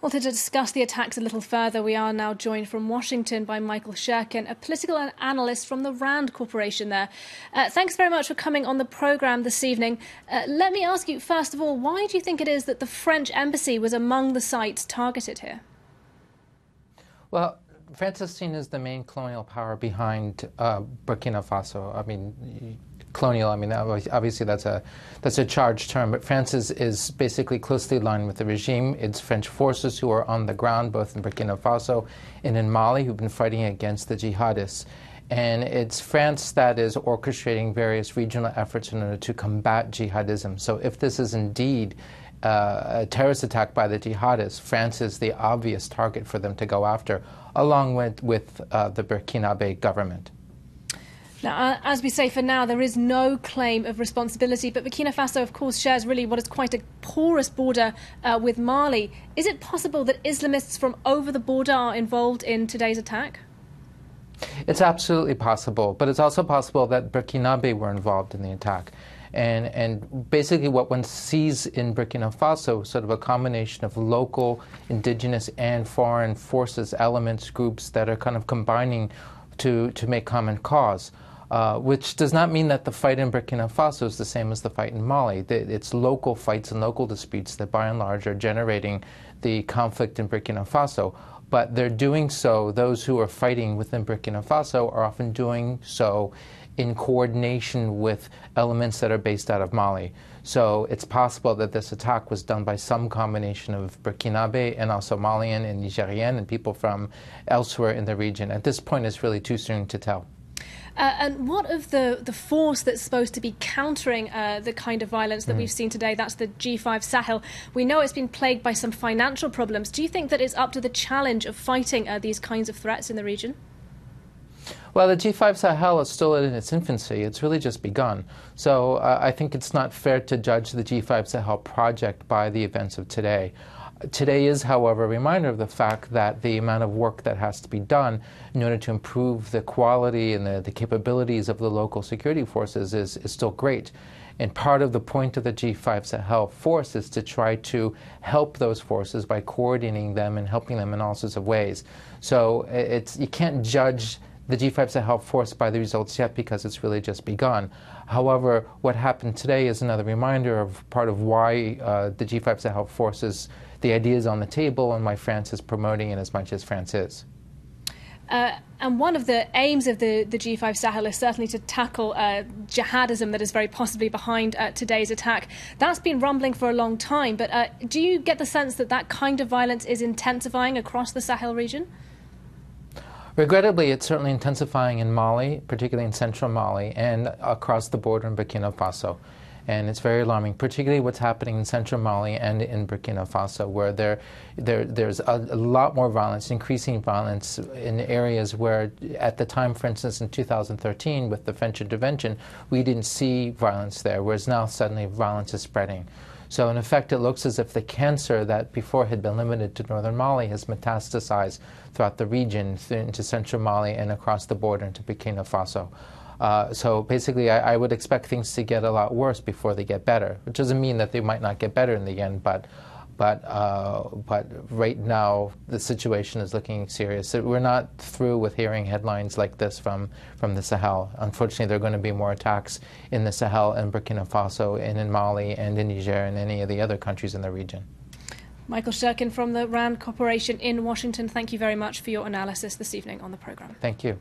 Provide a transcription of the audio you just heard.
Well, to discuss the attacks a little further, we are now joined from Washington by Michael SHURKIN, a political analyst from the RAND Corporation there. Thanks very much for coming on the programme this evening. Let me ask you, first of all, why do you think it is that the French embassy was among the sites targeted here? Well, France is seen as the main colonial power behind Burkina Faso. I mean, colonial, I mean, obviously that's a charged term, but France is basically closely aligned with the regime. It's French forces who are on the ground, both in Burkina Faso and in Mali, who've been fighting against the jihadists. And it's France that is orchestrating various regional efforts in order to combat jihadism. So if this is indeed a terrorist attack by the jihadists, France is the obvious target for them to go after, along with the Burkinabe government. Now, as we say, for now, there is no claim of responsibility, but Burkina Faso, of course, shares really what is quite a porous border with Mali. Is it possible that Islamists from over the border are involved in today's attack? It's absolutely possible, but it's also possible that Burkinabe were involved in the attack. And basically what one sees in Burkina Faso is sort of a combination of local, indigenous, and foreign forces, elements, groups that are kind of combining to make common cause. Which does not mean that the fight in Burkina Faso is the same as the fight in Mali. It's local fights and local disputes that, by and large, are generating the conflict in Burkina Faso. But they're doing so, those who are fighting within Burkina Faso are often doing so in coordination with elements that are based out of Mali. So it's possible that this attack was done by some combination of Burkinabe and also Malian and Nigerian and people from elsewhere in the region. At this point, it's really too soon to tell. And what of the force that's supposed to be countering the kind of violence that we've seen today? That's the G5 Sahel. We know it's been plagued by some financial problems. Do you think that it's up to the challenge of fighting these kinds of threats in the region? Well, the G5 Sahel is still in its infancy. It's really just begun. So I think it's not fair to judge the G5 Sahel project by the events of today. Today is, however, a reminder of the fact that the amount of work that has to be done in order to improve the quality and the capabilities of the local security forces is still great. And part of the point of the G5 Sahel force is to try to help those forces by coordinating them and helping them in all sorts of ways. So you can't judge the G5 Sahel force by the results yet because it's really just begun. However, what happened today is another reminder of part of why the G5 Sahel forces, the idea is on the table and why France is promoting it as much as France is. And one of the aims of the G5 Sahel is certainly to tackle jihadism that is very possibly behind today's attack. That's been rumbling for a long time, but do you get the sense that that kind of violence is intensifying across the Sahel region? Regrettably, it's certainly intensifying in Mali, particularly in central Mali, and across the border in Burkina Faso. And it's very alarming, particularly what's happening in central Mali and in Burkina Faso, where there's a lot more violence, increasing violence in areas where, at the time, for instance, in 2013, with the French intervention, we didn't see violence there, whereas now suddenly violence is spreading. So in effect, it looks as if the cancer that before had been limited to northern Mali has metastasized throughout the region, into central Mali and across the border into Burkina Faso. So basically, I would expect things to get a lot worse before they get better, which doesn't mean that they might not get better in the end, but right now the situation is looking serious. So we're not through with hearing headlines like this from the Sahel. Unfortunately, there are going to be more attacks in the Sahel and Burkina Faso and in Mali and in Niger and any of the other countries in the region. Michael SHURKIN from the RAND Corporation in Washington, thank you very much for your analysis this evening on the programme. Thank you.